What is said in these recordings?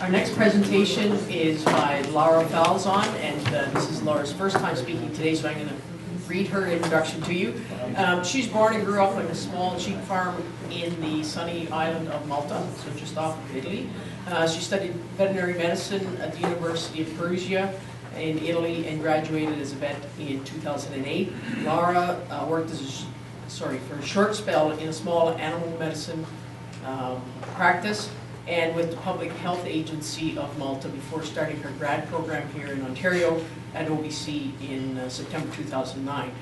Our next presentation is by Laura Falzon, and this is Laura's first time speaking today, so I'm going to read her introduction to you. She's born and grew up on a small sheep farm in the sunny island of Malta, so just off of Italy. She studied veterinary medicine at the University of Perugia in Italy and graduated as a vet in 2008. Laura worked as for a short spell in a small animal medicine practice and with the Public Health Agency of Malta before starting her grad program here in Ontario at OBC in September 2009.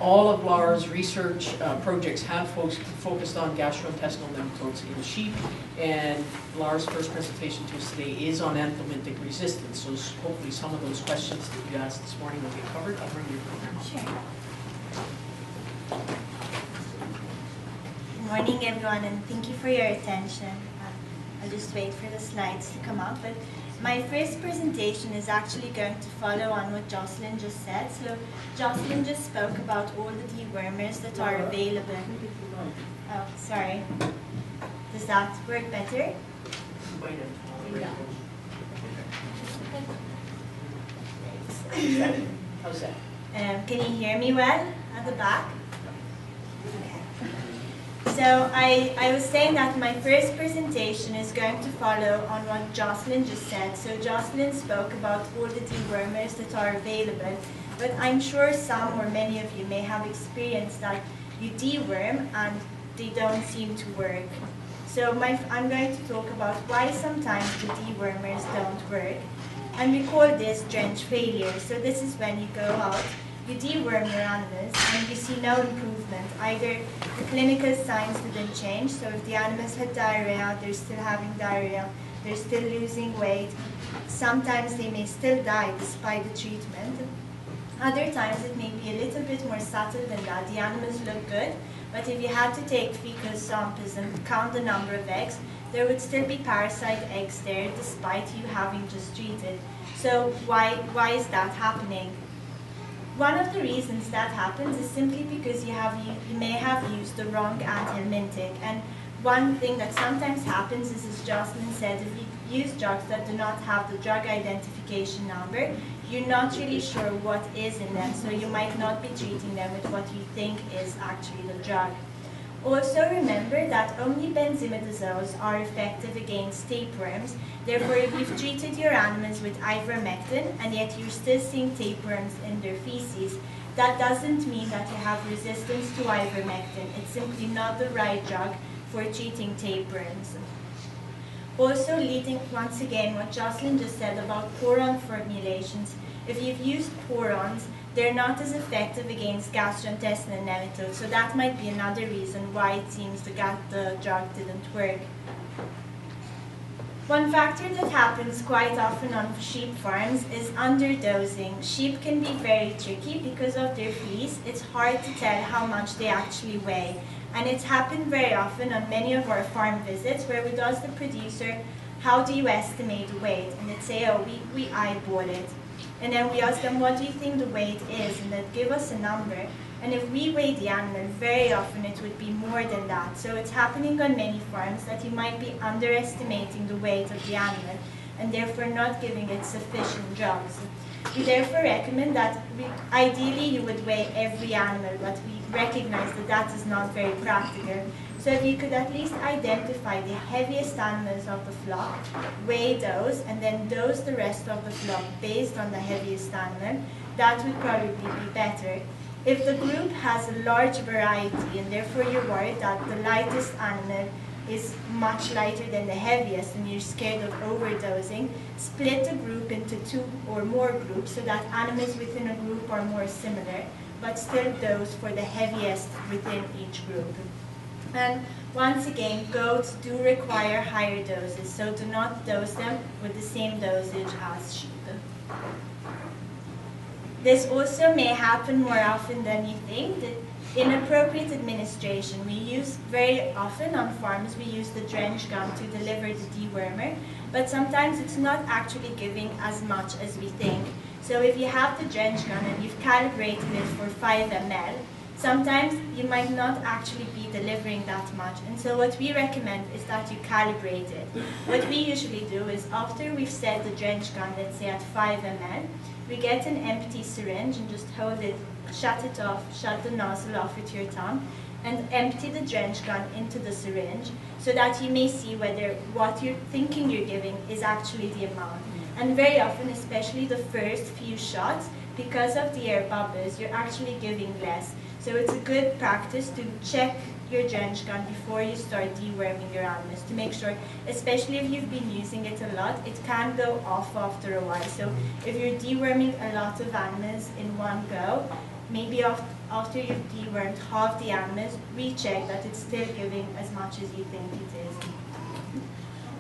All of Laura's research projects have focused on gastrointestinal nematodes in sheep, and Laura's first presentation to us today is on anthelmintic resistance, so hopefully some of those questions that you asked this morning will be covered. I'll bring your program up. Sure. Good morning, everyone, and thank you for your attention. I'll just wait for the slides to come up. But my first presentation is actually going to follow on what Jocelyn just said. So Jocelyn just spoke about all the dewormers that are available. Oh, sorry. Does that work better? How's that? Can you hear me well at the back? So I was saying that my first presentation is going to follow on what Jocelyn just said. So Jocelyn spoke about all the dewormers that are available, but I'm sure some or many of you may have experienced that you deworm and they don't seem to work. So I'm going to talk about why sometimes the dewormers don't work. And we call this drench failure. So this is when you go out, you deworm your animals and you see no improvement. Either the clinical signs didn't change, so if the animals had diarrhea, they're still having diarrhea, they're still losing weight. Sometimes they may still die despite the treatment. Other times it may be a little bit more subtle than that. The animals look good, but if you had to take fecal samples and count the number of eggs, there would still be parasite eggs there despite you having just treated. So why is that happening? One of the reasons that happens is simply because you may have used the wrong anthelmintic. And one thing that sometimes happens is, as Jocelyn said, if you use drugs that do not have the drug identification number, you're not really sure what is in them, so you might not be treating them with what you think is actually the drug. Also remember that only benzimidazoles are effective against tapeworms. Therefore, if you've treated your animals with ivermectin and yet you're still seeing tapeworms in their feces, that doesn't mean that you have resistance to ivermectin. It's simply not the right drug for treating tapeworms. Also, leading once again what Jocelyn just said about poron formulations. If you've used porons, they're not as effective against gastrointestinal nematodes, so that might be another reason why it seems the drug didn't work. One factor that happens quite often on sheep farms is underdosing. Sheep can be very tricky because of their fleece. It's hard to tell how much they actually weigh. And it's happened very often on many of our farm visits where we ask the producer, how do you estimate the weight? And they'd say, oh, we eyeball it. And then we ask them, what do you think the weight is? And they'd give us a number. And if we weigh the animal, very often it would be more than that. So it's happening on many farms that you might be underestimating the weight of the animal and therefore not giving it sufficient drugs. We therefore recommend that ideally you would weigh every animal, but we recognize that that is not very practical. So if you could at least identify the heaviest animals of the flock, weigh those, and then dose the rest of the flock based on the heaviest animal, that would probably be better. If the group has a large variety and therefore you're worried that the lightest animal is much lighter than the heaviest and you're scared of overdosing, split the group into 2 or more groups so that animals within a group are more similar, but still dose for the heaviest within each group. And once again, goats do require higher doses, so do not dose them with the same dosage as sheep. This also may happen more often than you think. That inappropriate administration. We use very often on farms, we use the drench gun to deliver the dewormer, but sometimes it's not actually giving as much as we think. So if you have the drench gun and you've calibrated it for 5 ml, sometimes you might not actually be delivering that much. And so what we recommend is that you calibrate it. What we usually do is after we've set the drench gun, let's say at 5 ml, we get an empty syringe and just hold it, shut it off, shut the nozzle off with your tongue, and empty the drench gun into the syringe so that you may see whether what you're thinking you're giving is actually the amount. And very often, especially the first few shots, because of the air bubbles, you're actually giving less. So it's a good practice to check your drench gun before you start deworming your animals to make sure, especially if you've been using it a lot, it can go off after a while. So if you're deworming a lot of animals in one go, maybe after you've dewormed half the animals, recheck that it's still giving as much as you think it is.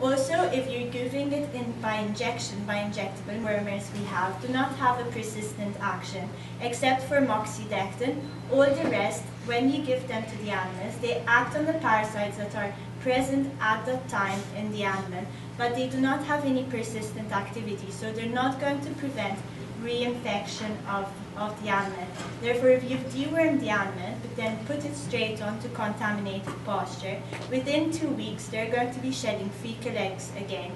Also, if you're giving it by injection, by injectable wormers do not have a persistent action, except for moxidectin. All the rest, when you give them to the animals, they act on the parasites that are present at that time in the animal, but they do not have any persistent activity, so they're not going to prevent reinfection of the animal. Therefore, if you've dewormed the animal, but then put it straight onto contaminated pasture, within 2 weeks they're going to be shedding fecal eggs again,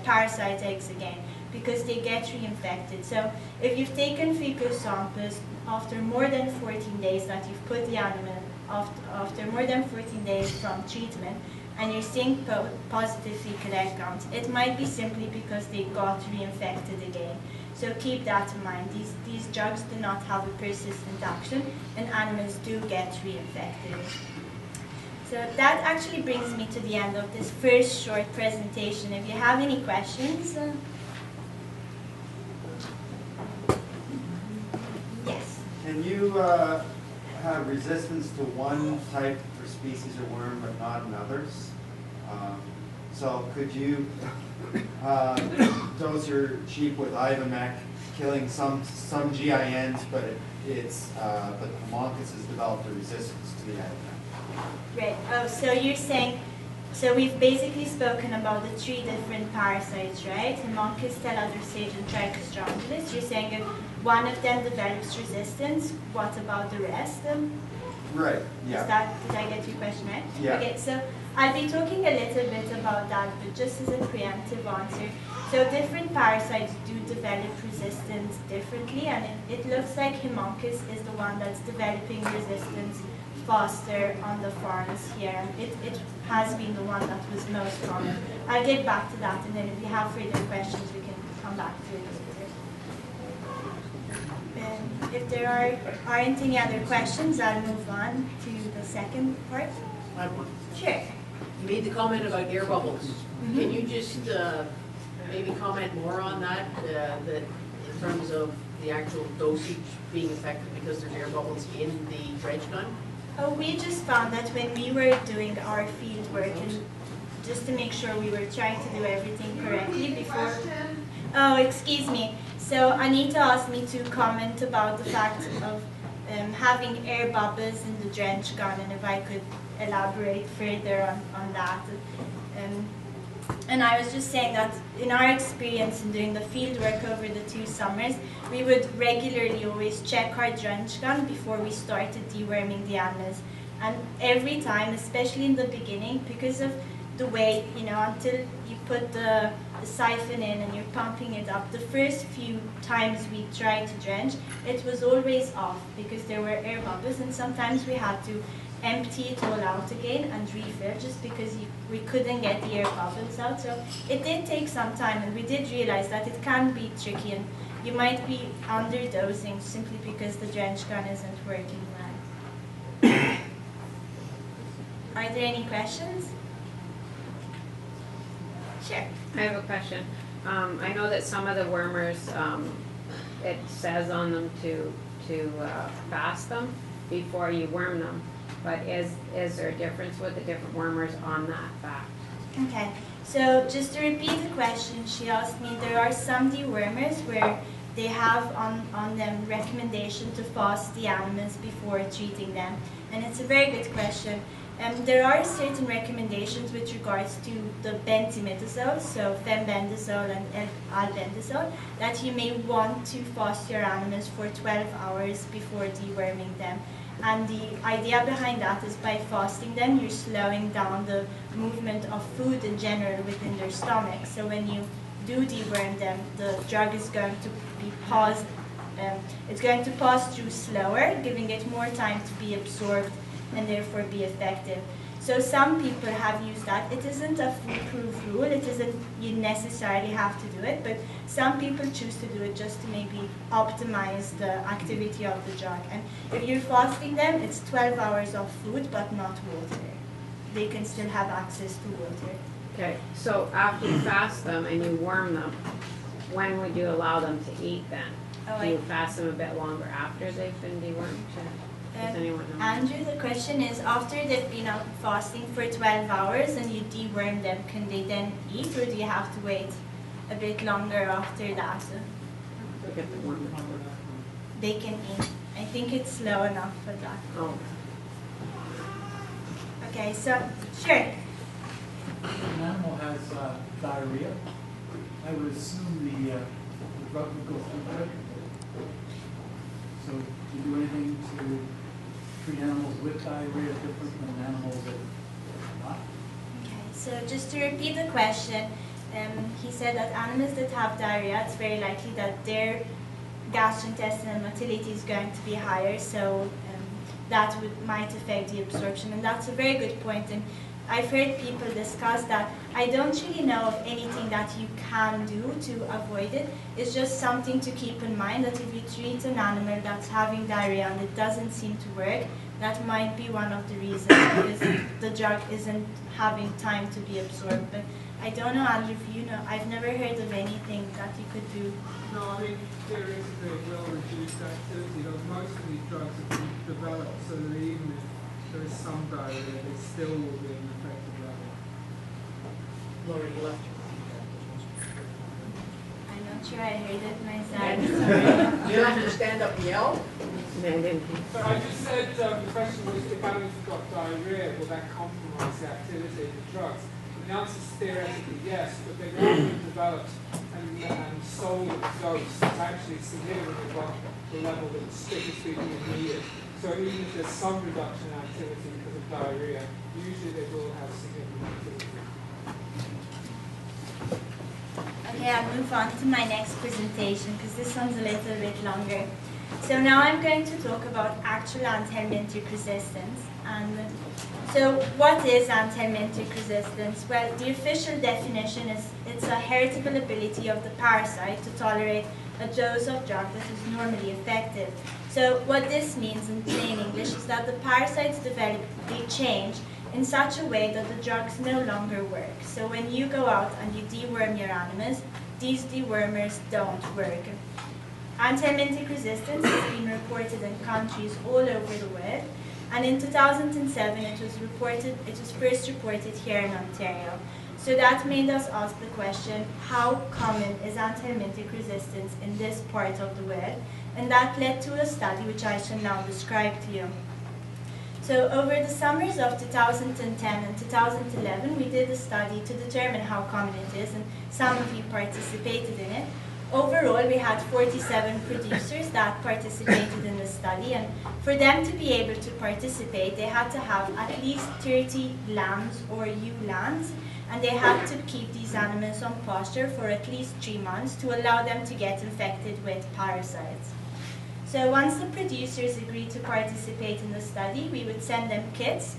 parasite eggs again, because they get reinfected. So if you've taken fecal samples after more than 14 days that you've put the animal, after more than 14 days from treatment, and you're seeing positive fecal egg counts, it might be simply because they got reinfected again. So keep that in mind. These drugs do not have a persistent action, and animals do get reinfected. So that actually brings me to the end of this first short presentation. If you have any questions? Yes? Can you have resistance to one type or species of worm but not in others? So could you dose your sheep with Ivomec, killing some GINs, but but the homunculus has developed a resistance to the Ivomec? Right. Oh, so you're saying, so we've basically spoken about the 3 different parasites, right? Homunculus, Teladrosage, and Trichostrongylus. You're saying if one of them develops resistance, what about the rest? Right. Yeah. Did I get your question right? Yeah. Okay. So I'll be talking a little bit about that, but just as a preemptive answer. So different parasites do develop resistance differently, and it looks like homunculus is the one that's developing resistance faster on the farms here. It has been the one that was most common. I'll get back to that, and then if you have further questions, we can come back to it later. If there aren't any other questions, I'll move on to the second part. I have one. Sure. You made the comment about air bubbles. Can you just maybe comment more on that, that in terms of the actual dosage being affected because there's air bubbles in the drench gun? Oh, we just found that when we were doing our field work, and just to make sure we were trying to do everything correctly before. Oh, excuse me. So Anita asked me to comment about the fact of having air bubbles in the drench gun, and if I could elaborate further on that. And I was just saying that in our experience in doing the field work over the 2 summers, we would regularly always check our drench gun before we started deworming the animals. And every time, especially in the beginning, because of the way, until you put the siphon in and you're pumping it up, the first few times we tried to drench, it was always off because there were air bubbles, and sometimes we had to empty it all out again and refill just because we couldn't get the air bubbles out. So it did take some time, and we did realize that it can be tricky, and you might be underdosing simply because the drench gun isn't working well. Are there any questions? Sure. I have a question. I know that some of the wormers, it says on them to fast them before you worm them, but is there a difference with the different wormers on that fact? Okay, so just to repeat the question, she asked me, there are some dewormers where they have on them recommendation to fast the animals before treating them, and it's a very good question. There are certain recommendations with regards to the benzimidazole, so fenbendazole and albendazole, that you may want to fast your animals for 12 hours before deworming them. And the idea behind that is by fasting them, you're slowing down the movement of food in general within their stomach. So when you do deworm them, the drug is going to be paused. It's going to pass through slower, giving it more time to be absorbed and therefore be effective. So some people have used that. It isn't a foolproof rule. It isn't you necessarily have to do it, but some people choose to do it just to maybe optimize the activity of the drug. And if you're fasting them, it's 12 hours of food, but not water. They can still have access to water. Okay, so after you fast them and you worm them, when would you allow them to eat then? Oh, Do you fast them a bit longer after they've been dewormed? Does anyone know? Andrew, the question is, after they've been out fasting for 12 hours and you deworm them, can they then eat, or do you have to wait a bit longer after that? To get the worm. They can eat. I think it's slow enough for that. Oh, Okay, so, sure. An animal has diarrhea. I would assume the drug would go through it. So do you do anything to treat animals with diarrhea different than animals that are not? Okay, so just to repeat the question, he said that animals that have diarrhea, it's very likely that their gastrointestinal motility is going to be higher, so that might affect the absorption, and that's a very good point. And I've heard people discuss that. I don't really know of anything that you can do to avoid it. It's just something to keep in mind, that if you treat an animal that's having diarrhea and it doesn't seem to work, that might be one of the reasons, because the drug isn't having time to be absorbed. But I don't know, Andrew, if you know, I've never heard of anything that you could do. No, I mean, theoretically it will reduce activity, but most of these drugs have been developed so that even if there is some diarrhea, they still will be an effective level. Laurie, you left. I'm not sure I heard it myself. Do you have to stand up and yell? no, I didn't. But I just said the question was, if animals have got diarrhea, will that compromise the activity of the drugs? And the answer is theoretically yes, but they've now been developed and sold at a dose that's actually significantly above the level that strictly speaking is needed. So even if there's some reduction in activity because of diarrhea, usually they will have significant activity. Okay, I'll move on to my next presentation because this one's a little bit longer. So now I'm going to talk about actual anthelmintic resistance. And so what is anthelmintic resistance? Well, the official definition is it's a heritable ability of the parasite to tolerate a dose of drug that is normally effective. So what this means in plain English is that the parasites develop a change in such a way that the drugs no longer work. So when you go out and you deworm your animals, these dewormers don't work. Anthelmintic resistance has been reported in countries all over the world, and in 2007 it was first reported here in Ontario. So that made us ask the question, how common is anthelmintic resistance in this part of the world? And that led to a study which I shall now describe to you. So over the summers of 2010 and 2011, we did a study to determine how common it is, and some of you participated in it. Overall, we had 47 producers that participated in the study, and for them to be able to participate, they had to have at least 30 lambs or ewe lambs, and they had to keep these animals on pasture for at least 3 months to allow them to get infected with parasites. So once the producers agreed to participate in the study, we would send them kits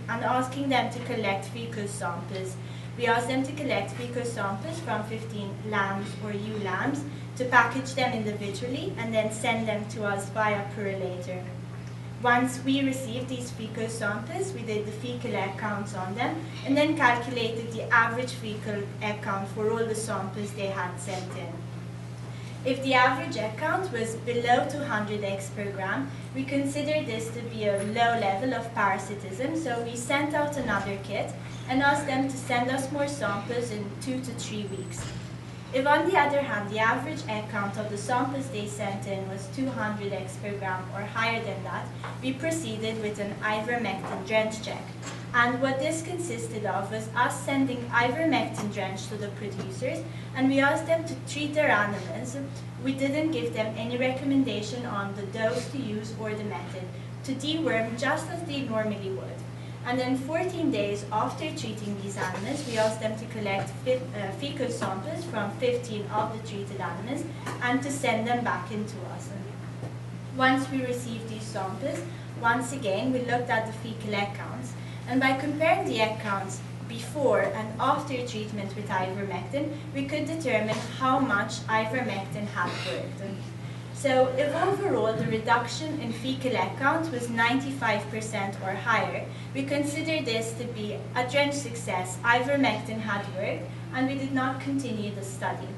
and asking them to collect fecal samples. We asked them to collect fecal samples from 15 lambs or ewe lambs, to package them individually and then send them to us via purulator. Once we received these fecal samples, we did the fecal egg counts on them and then calculated the average fecal egg count for all the samples they had sent in. If the average egg count was below 200 eggs per gram, we considered this to be a low level of parasitism, so we sent out another kit and asked them to send us more samples in 2 to 3 weeks. If on the other hand, the average egg count of the samples they sent in was 200 eggs per gram or higher than that, we proceeded with an ivermectin drench check. And what this consisted of was us sending ivermectin drench to the producers, and we asked them to treat their animals. We didn't give them any recommendation on the dose to use or the method. to deworm just as they normally would. And then 14 days after treating these animals, we asked them to collect fecal samples from 15 of the treated animals and to send them back into us. Once we received these samples, once again, we looked at the fecal egg counts. And by comparing the egg counts before and after treatment with ivermectin, we could determine how much ivermectin had worked. So if overall the reduction in fecal egg count was 95% or higher, we consider this to be a drench success. Ivermectin had worked, and we did not continue the study.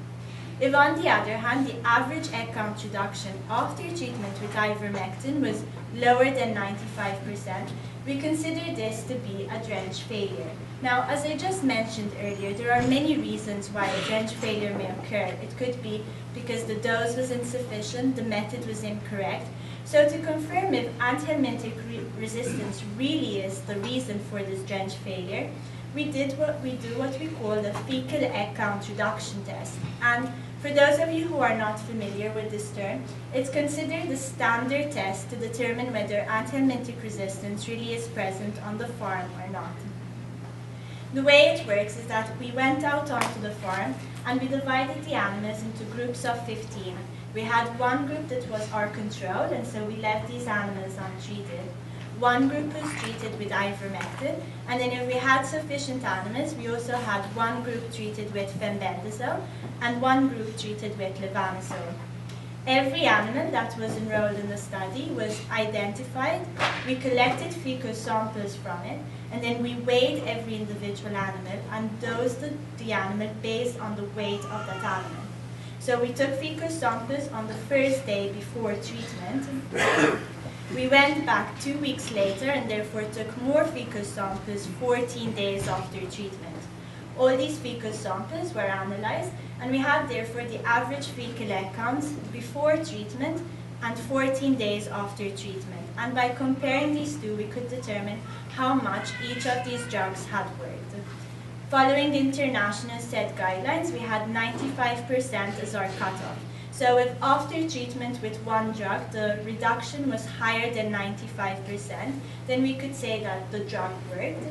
If on the other hand, the average egg count reduction after treatment with ivermectin was lower than 95%, we consider this to be a drench failure. Now, as I just mentioned earlier, there are many reasons why a drench failure may occur. It could be because the dose was insufficient, the method was incorrect. So to confirm if anthelmintic resistance really is the reason for this drench failure, we do what we call the fecal egg count reduction test. And for those of you who are not familiar with this term, it's considered the standard test to determine whether anthelmintic resistance really is present on the farm or not. The way it works is that we went out onto the farm and we divided the animals into groups of 15. We had one group that was our control, and so we left these animals untreated. One group was treated with ivermectin, and then if we had sufficient animals, we also had one group treated with fenbendazole and one group treated with levanosole. Every animal that was enrolled in the study was identified. We collected fecal samples from it, and then we weighed every individual animal and dosed the animal based on the weight of that animal. So we took fecal samples on the first day before treatment. We went back 2 weeks later and therefore took more fecal samples 14 days after treatment. All these fecal samples were analyzed, and we had therefore the average fecal egg counts before treatment and 14 days after treatment. And by comparing these two, we could determine how much each of these drugs had worked. Following the international set guidelines, we had 95% as our cutoff. So if after treatment with one drug, the reduction was higher than 95%, then we could say that the drug worked.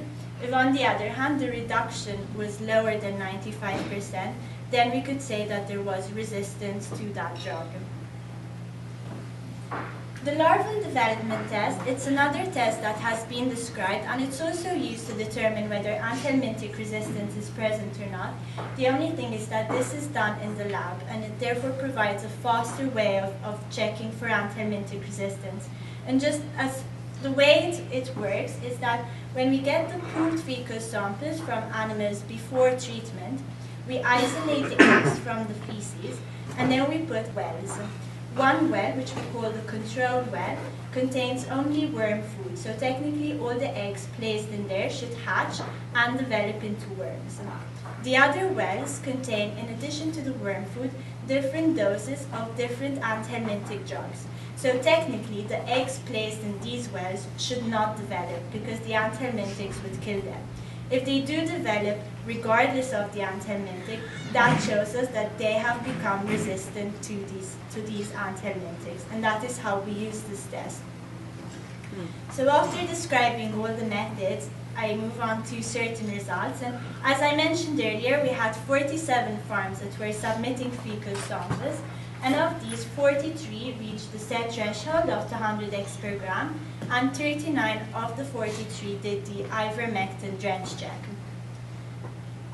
If on the other hand, the reduction was lower than 95%, then we could say that there was resistance to that drug. The larval development test, it's another test that has been described, and it's also used to determine whether anthelmintic resistance is present or not. The only thing is that this is done in the lab, and it therefore provides a faster way of checking for anthelmintic resistance. And just as the way it works is that when we get the pooled fecal samples from animals before treatment, we isolate the eggs from the feces, and then we put wells. One well, which we call the control well, contains only worm food. So technically all the eggs placed in there should hatch and develop into worms. The other wells contain, in addition to the worm food, different doses of different anthelmintic drugs. So technically the eggs placed in these wells should not develop because the anthelmintics would kill them. If they do develop, regardless of the anthelmintic, that shows us that they have become resistant to these anthelmintics, and that is how we use this test. So after describing all the methods, I move on to certain results. And as I mentioned earlier, we had 47 farms that were submitting fecal samples, and of these, 43 reached the set threshold of 100 x per gram, and 39 of the 43 did the ivermectin drench check.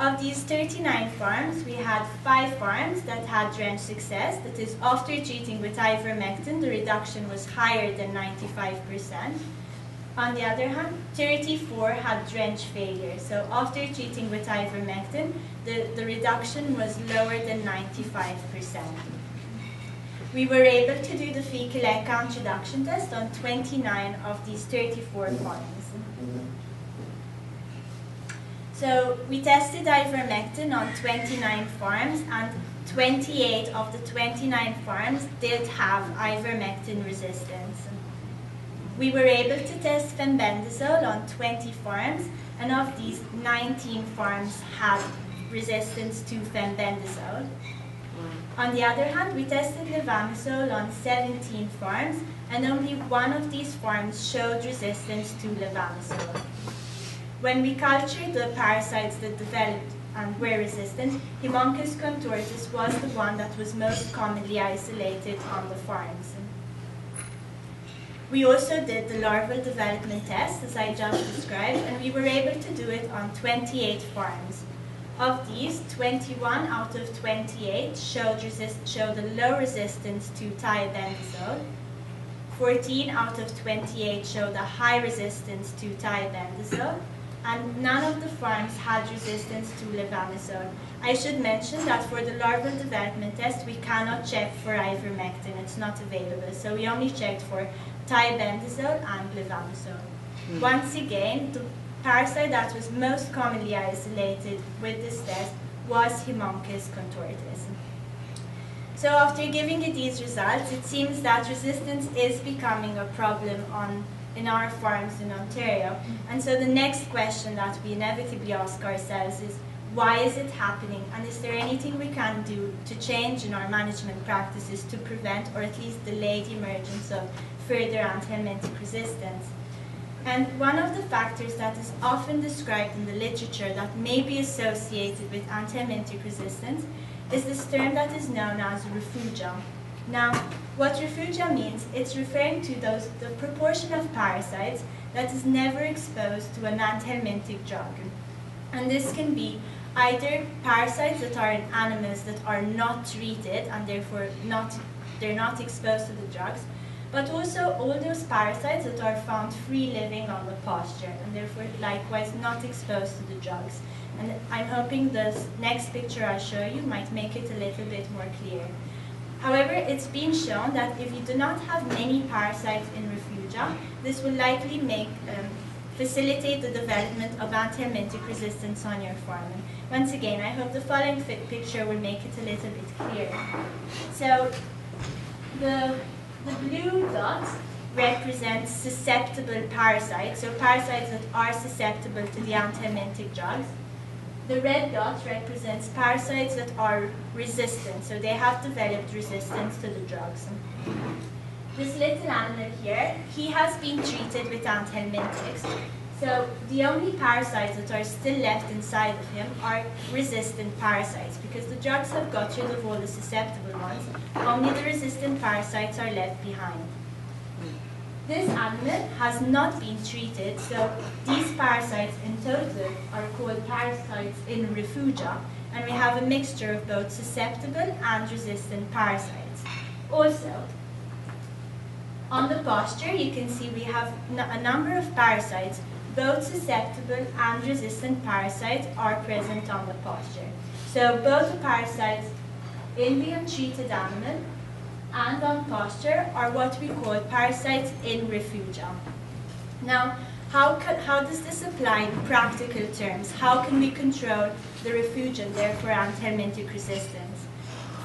Of these 39 farms, we had 5 farms that had drench success. That is, after treating with ivermectin, the reduction was higher than 95%. On the other hand, 34 had drench failure. So after treating with ivermectin, the reduction was lower than 95%. We were able to do the fecal egg count reduction test on 29 of these 34 farms. So we tested ivermectin on 29 farms, and 28 of the 29 farms did have ivermectin resistance. We were able to test fenbendazole on 20 farms, and of these, 19 farms had resistance to fenbendazole. On the other hand, we tested levanosole on 17 farms, and only one of these forms showed resistance to levamisole. When we cultured the parasites that developed and were resistant, Haemonchus contortus was the one that was most commonly isolated on the farms. We also did the larval development test, as I just described, and we were able to do it on 28 farms. Of these, 21 out of 28 showed a low resistance to thiabendazole, 14 out of 28 showed a high resistance to thiabendazole, and none of the farms had resistance to levamisole. I should mention that for the larval development test, we cannot check for ivermectin, it's not available, so we only checked for thiabendazole and levamisole. Once again, the parasite that was most commonly isolated with this test was Haemonchus contortus. So after giving you these results, it seems that resistance is becoming a problem in our farms in Ontario. And so the next question that we inevitably ask ourselves is, why is it happening? And is there anything we can do to change in our management practices to prevent or at least delay the emergence of further anthelmintic resistance? And one of the factors that is often described in the literature that may be associated with anthelmintic resistance is this term that is known as refugia. Now, what refugia means, it's referring to the proportion of parasites that is never exposed to an anthelmintic drug. And this can be either parasites that are in animals that are not treated and therefore they're not exposed to the drugs, but also all those parasites that are found free living on the pasture and therefore likewise not exposed to the drugs. And I'm hoping this next picture I show you might make it a little bit more clear. However, it's been shown that if you do not have many parasites in refugia, this will likely facilitate the development of anthelmintic resistance on your farm. And once again, I hope the following picture will make it a little bit clearer. So the blue dot represents susceptible parasites, so parasites that are susceptible to the anthelmintic drugs. The red dot represents parasites that are resistant, so they have developed resistance to the drugs. This little animal here, he has been treated with anthelmintics. So the only parasites that are still left inside of him are resistant parasites, because the drugs have got rid of all the susceptible ones. Only the resistant parasites are left behind. This animal has not been treated, so these parasites in total are called parasites in refugia, and we have a mixture of both susceptible and resistant parasites. Also, on the pasture, you can see we have a number of parasites, both susceptible and resistant parasites are present on the pasture. So both the parasites in the untreated animal and on pasture are what we call parasites in refugia. Now, how does this apply in practical terms? How can we control the refugia and therefore anthelmintic resistance?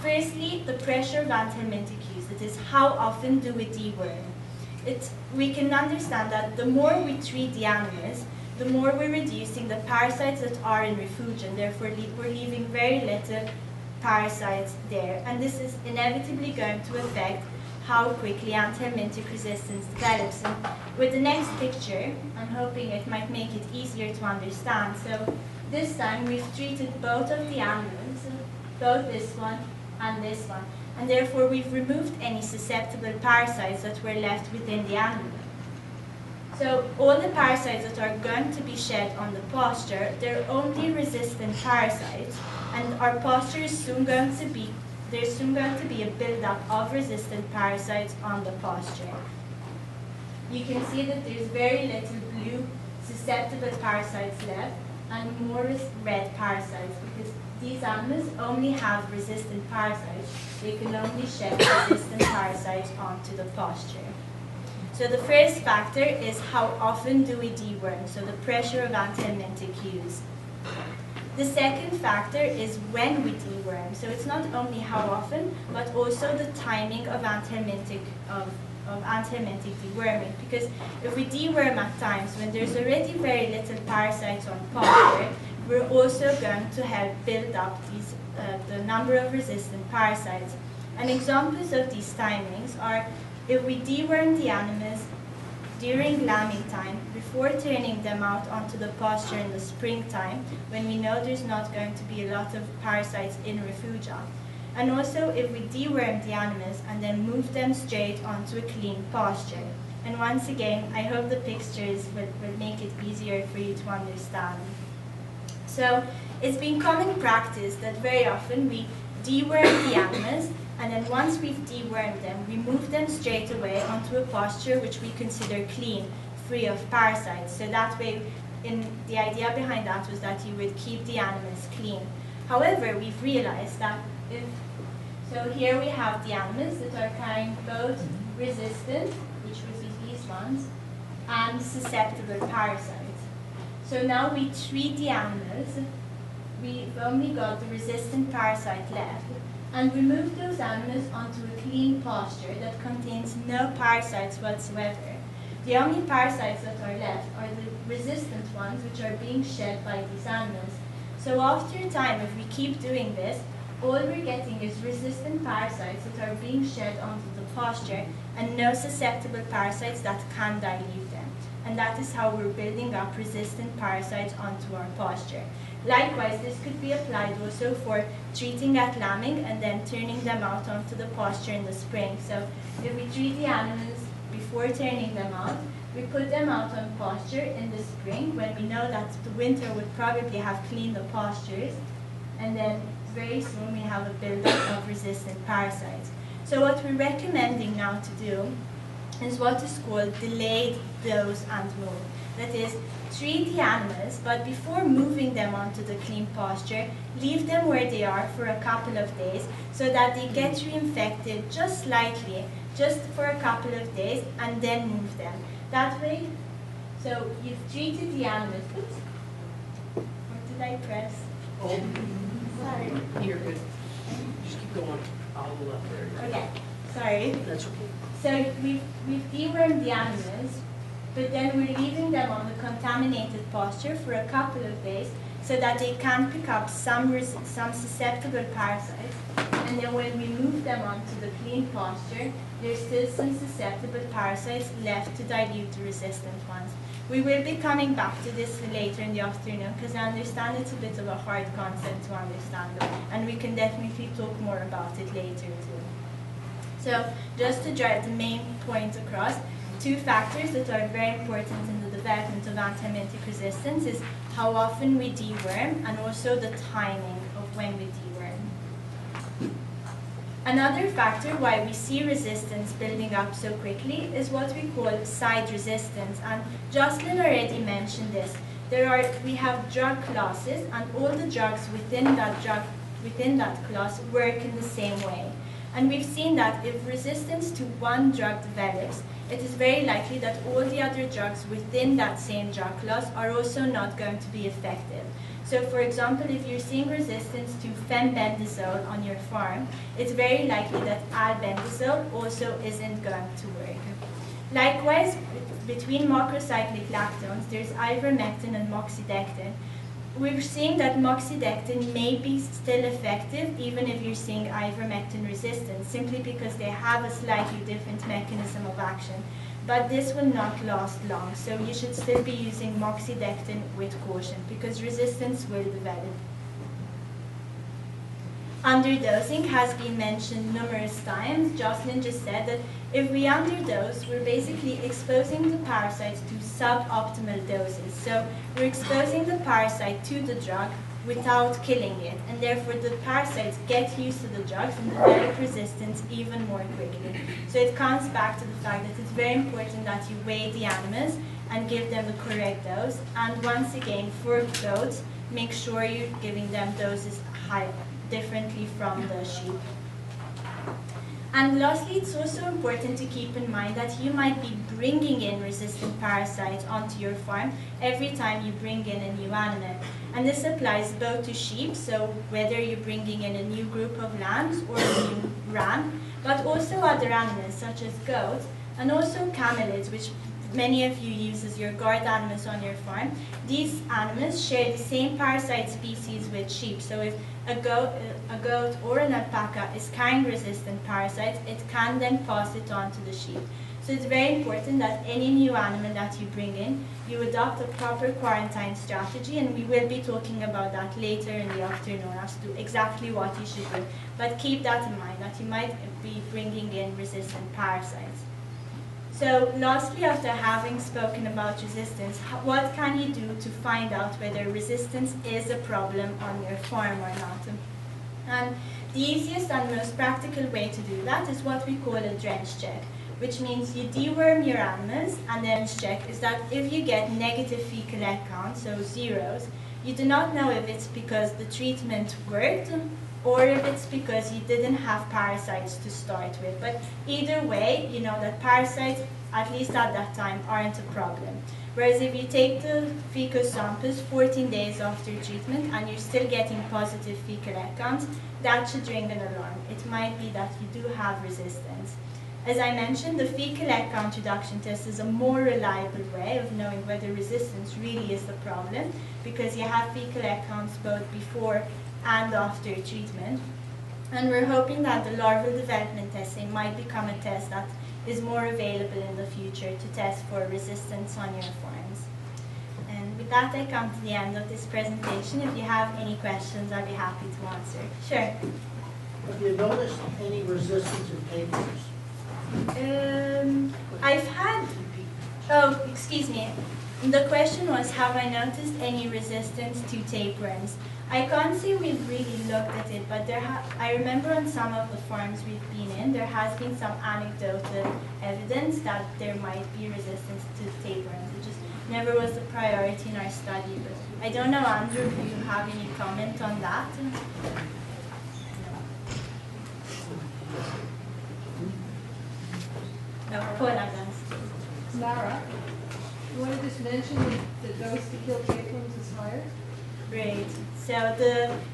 Firstly, the pressure of anthelmintic use, that is, how often do we deworm? We can understand that the more we treat the animals, the more we're reducing the parasites that are in refugia, and therefore we're leaving very little parasites there. And this is inevitably going to affect how quickly anthelmintic resistance develops. And with the next picture, I'm hoping it might make it easier to understand. So this time we've treated both of the animals, both this one and this one. And therefore we've removed any susceptible parasites that were left within the animal. So all the parasites that are going to be shed on the pasture, they're only resistant parasites, and our pasture is soon going to be, there's soon going to be a buildup of resistant parasites on the pasture. You can see that there's very little blue susceptible parasites left and more red parasites, because these animals only have resistant parasites. They can only shed resistant parasites onto the pasture. So the first factor is how often do we deworm, so the pressure of anthelmintic use. The second factor is when we deworm. So it's not only how often, but also the timing of anthelmintic deworming. Because if we deworm at times when there's already very little parasites on pasture, we're also going to help build up the number of resistant parasites. And examples of these timings are if we deworm the animals during lambing time, before turning them out onto the pasture in the springtime, when we know there's not going to be a lot of parasites in refugia. And also if we deworm the animals and then move them straight onto a clean pasture. And once again, I hope the pictures will make it easier for you to understand. So it's been common practice that very often we deworm the animals, and then once we've dewormed them, we move them straight away onto a pasture which we consider clean, free of parasites. So that way, the idea behind that was that you would keep the animals clean. However, we've realized that so here we have the animals that are carrying both resistant, which would be these ones, and susceptible parasites. So now we treat the animals, we've only got the resistant parasite left, and we move those animals onto a clean pasture that contains no parasites whatsoever. The only parasites that are left are the resistant ones, which are being shed by these animals. So after a time, if we keep doing this, all we're getting is resistant parasites that are being shed onto the pasture and no susceptible parasites that can dilute them. And that is how we're building up resistant parasites onto our pasture. Likewise, this could be applied also for treating at lambing and then turning them out onto the pasture in the spring. So if we treat the animals before turning them out, we put them out on pasture in the spring when we know that the winter would probably have cleaned the pastures, and then very soon we have a buildup of resistant parasites. So what we're recommending now to do is what is called delayed dose and move. That is, treat the animals, but before moving them onto the clean pasture, leave them where they are for a couple of days so that they get reinfected just slightly, just for a couple of days, and then move them. That way, so you've treated the animals. Oops. What did I press? Oh, Sorry. you're good. Just keep going. I'll go up there. Okay, sorry. That's okay. So we've dewormed the animals, but then we're leaving them on the contaminated pasture for a couple of days so that they can pick up some susceptible parasites. And then when we move them onto the clean pasture, there's still some susceptible parasites left to dilute the resistant ones. We will be coming back to this later in the afternoon because I understand it's a bit of a hard concept to understand, and we can definitely talk more about it later too. So just to drive the main point across, two factors that are very important in the development of antibiotic resistance is how often we deworm and also the timing of when we deworm. Another factor why we see resistance building up so quickly is what we call side resistance, and Jocelyn already mentioned this. We have drug classes, and all the drugs within that class work in the same way. And we've seen that if resistance to one drug develops, it is very likely that all the other drugs within that same drug class are also not going to be effective. So for example, if you're seeing resistance to fenbendazole on your farm, it's very likely that albendazole also isn't going to work. Likewise, between macrocyclic lactones, there's ivermectin and moxidectin. We're seeing that moxidectin may be still effective even if you're seeing ivermectin resistance, simply because they have a slightly different mechanism of action. But this will not last long, so you should still be using moxidectin with caution because resistance will develop. Underdosing has been mentioned numerous times. Jocelyn just said that if we underdose, we're basically exposing the parasites to suboptimal doses. So we're exposing the parasite to the drug without killing it, and therefore the parasites get used to the drugs and develop resistance even more quickly. So it comes back to the fact that it's very important that you weigh the animals and give them the correct dose. And once again, for goats, make sure you're giving them doses differently from the sheep. And lastly, it's also important to keep in mind that you might be bringing in resistant parasites onto your farm every time you bring in a new animal. And this applies both to sheep, so whether you're bringing in a new group of lambs or a new ram, but also other animals such as goats, and also camelids, which many of you use as your guard animals on your farm, these animals share the same parasite species with sheep. So if a goat or an alpaca is carrying resistant parasites, it can then pass it on to the sheep. So it's very important that any new animal that you bring in, you adopt a proper quarantine strategy, and we will be talking about that later in the afternoon as to exactly what you should do. But keep that in mind, that you might be bringing in resistant parasites. So lastly, after having spoken about resistance, what can you do to find out whether resistance is a problem on your farm or not? And the easiest and most practical way to do that is what we call a drench check, which means you deworm your animals, and then check is that if you get negative fecal egg count, so zeros, you do not know if it's because the treatment worked or if it's because you didn't have parasites to start with. But either way, you know that parasites, at least at that time, aren't a problem. Whereas if you take the fecal samples 14 days after treatment and you're still getting positive fecal egg counts, that should ring an alarm. It might be that you do have resistance. As I mentioned, the fecal egg count reduction test is a more reliable way of knowing whether resistance really is the problem, because you have fecal egg counts both before and after treatment. And we're hoping that the larval development testing might become a test that is more available in the future to test for resistance on your farms. And with that, I come to the end of this presentation. If you have any questions, I'll be happy to answer. Sure. Have you noticed any resistance in tapeworms? I've had, oh, excuse me. The question was, have I noticed any resistance to tapeworms? I can't say we've really looked at it, but I remember on some of the farms we've been in, there has been some anecdotal evidence that there might be resistance to tapeworms. It just never was a priority in our study. But I don't know, Andrew, if you have any comment on that? No, Paula does. Lara, you want to just mention that the dose to kill tapeworms is higher? Great. So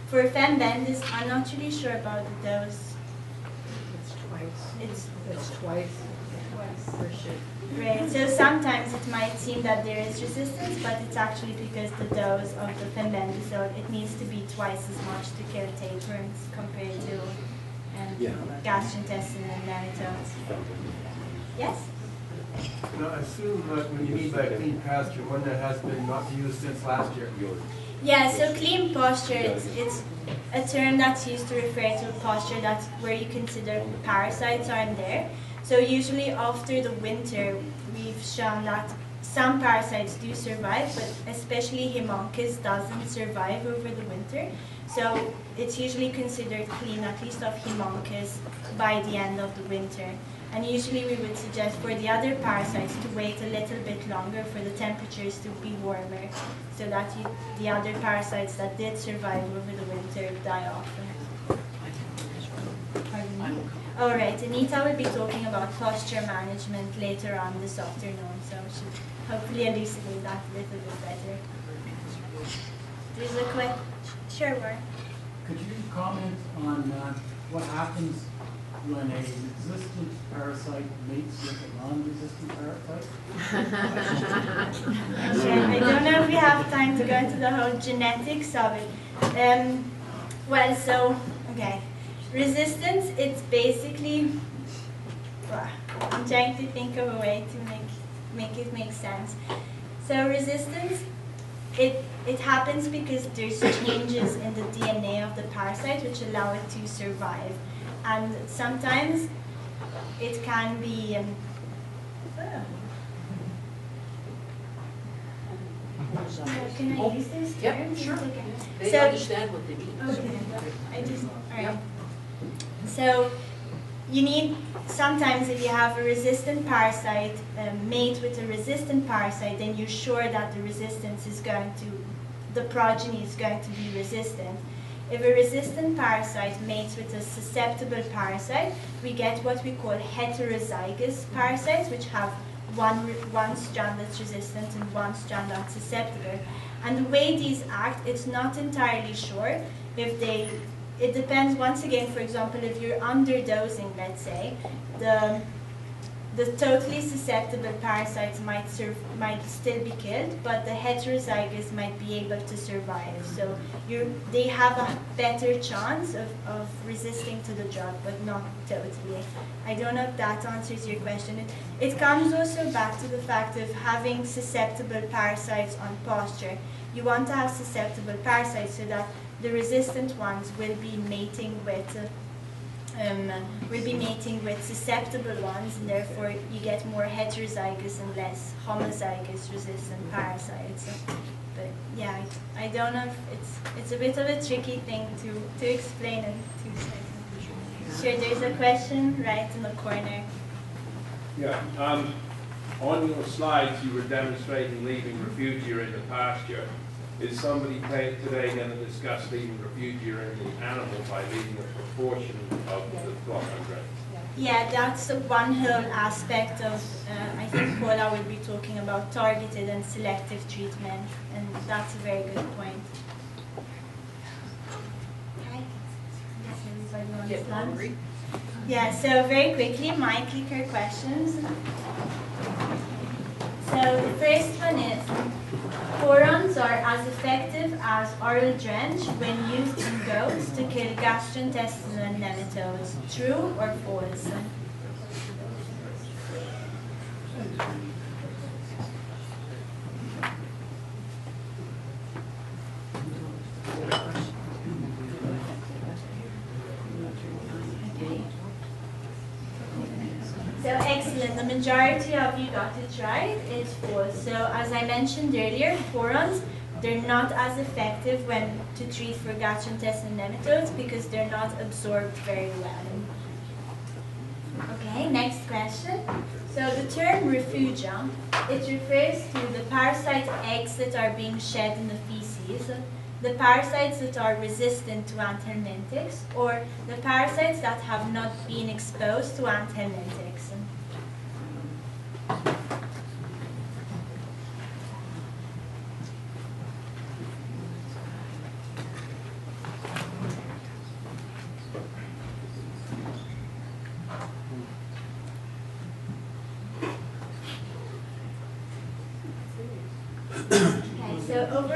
for Fembendis, I'm not really sure about the dose. It's twice. It's twice twice. per ship. Great. So sometimes it might seem that there is resistance, but it's actually because the dose of the Fembendazole, it needs to be twice as much to kill tapeworms compared to gastrointestinal and nematodes. Yes? Now, I assume that when you mean by clean pasture, one that has been not used since last year. Yeah, so clean pasture, it's a term that's used to refer to a pasture that's where you consider parasites aren't there. So usually after the winter, we've shown that some parasites do survive, but especially Haemonchus doesn't survive over the winter. So it's usually considered clean, at least of Haemonchus, by the end of the winter. And usually we would suggest for the other parasites to wait a little bit longer for the temperatures to be warmer, so that the other parasites that did survive over the winter die off. Pardon me? All right, Anita will be talking about posture management later on this afternoon, so we should hopefully elucidate that a little bit better. There's a question. Sure, Warren. Could you comment on what happens when a resistant parasite mates with a non-resistant parasite? Sure. I don't know if we have time to go into the whole genetics of it. Well, so, okay. Resistance, it's basically, I'm trying to think of a way to make it make sense. So resistance, it happens because there's changes in the DNA of the parasite which allow it to survive. And sometimes it can be, can I use this term? Yep, sure. Okay. They So- understand what they mean. Okay, all right. So you need, sometimes if you have a resistant parasite mate with a resistant parasite, then you're sure that the resistance is going to, the progeny is going to be resistant. If a resistant parasite mates with a susceptible parasite, we get what we call heterozygous parasites, which have one strand that's resistant and one strand that's susceptible. And the way these act, it's not entirely sure if they, it depends once again, for example, if you're underdosing, let's say, the totally susceptible parasites might still be killed, but the heterozygous might be able to survive. So they have a better chance of resisting to the drug, but not totally. I don't know if that answers your question. It comes also back to the fact of having susceptible parasites on pasture. You want to have susceptible parasites so that the resistant ones will be mating with susceptible ones, and therefore you get more heterozygous and less homozygous resistant parasites. But yeah, I don't know if it's a bit of a tricky thing to explain in 2 seconds. Sure, there's a question right in the corner. Yeah, on your slides you were demonstrating leaving refugia in the pasture. Is somebody today going to discuss leaving refugia in the animal by leaving a proportion of the flock undrained? Yeah, that's one whole aspect of, I think Paula will be talking about targeted and selective treatment, and that's a very good point. Okay. Does everybody Get understand? hungry. Yeah, so very quickly, my clicker questions. So the first one is, Porons are as effective as oral drench when used in goats to kill gastrointestinal nematodes. True or false? So excellent, the majority of you got it right, it's false. So as I mentioned earlier, porons, they're not as effective when to treat for gastrointestinal nematodes because they're not absorbed very well. Okay, next question. So the term refugia, it refers to the parasite eggs that are being shed in the feces, the parasites that are resistant to anthelmintics, or the parasites that have not been exposed to anthelmintics. Okay, so over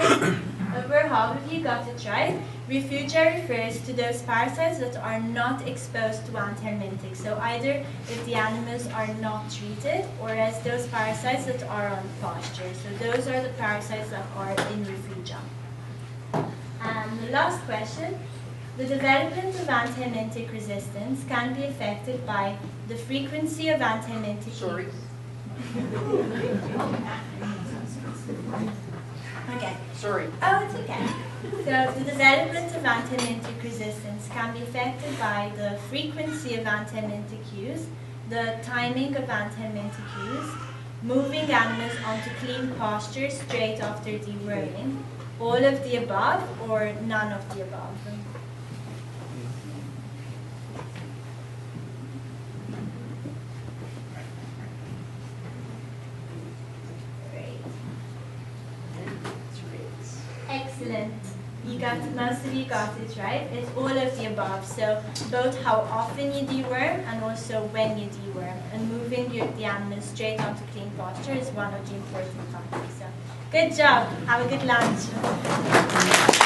half of you got it right. Refugia refers to those parasites that are not exposed to anthelmintics. So either if the animals are not treated, or as those parasites that are on pasture. So those are the parasites that are in refugia. And the last question, the development of anthelmintic resistance can be affected by the frequency of anthelmintic Sorry. use. Okay. Sorry. Oh, it's okay. So the development of anthelmintic resistance can be affected by the frequency of anthelmintic use, the timing of anthelmintic use, moving animals onto clean pasture straight after deworming, all of the above or none of the above. Excellent. Most of you got it right. It's all of the above. So both how often you deworm and also when you deworm. And moving the animals straight onto clean pasture is one of the important factors. So good job. Have a good lunch.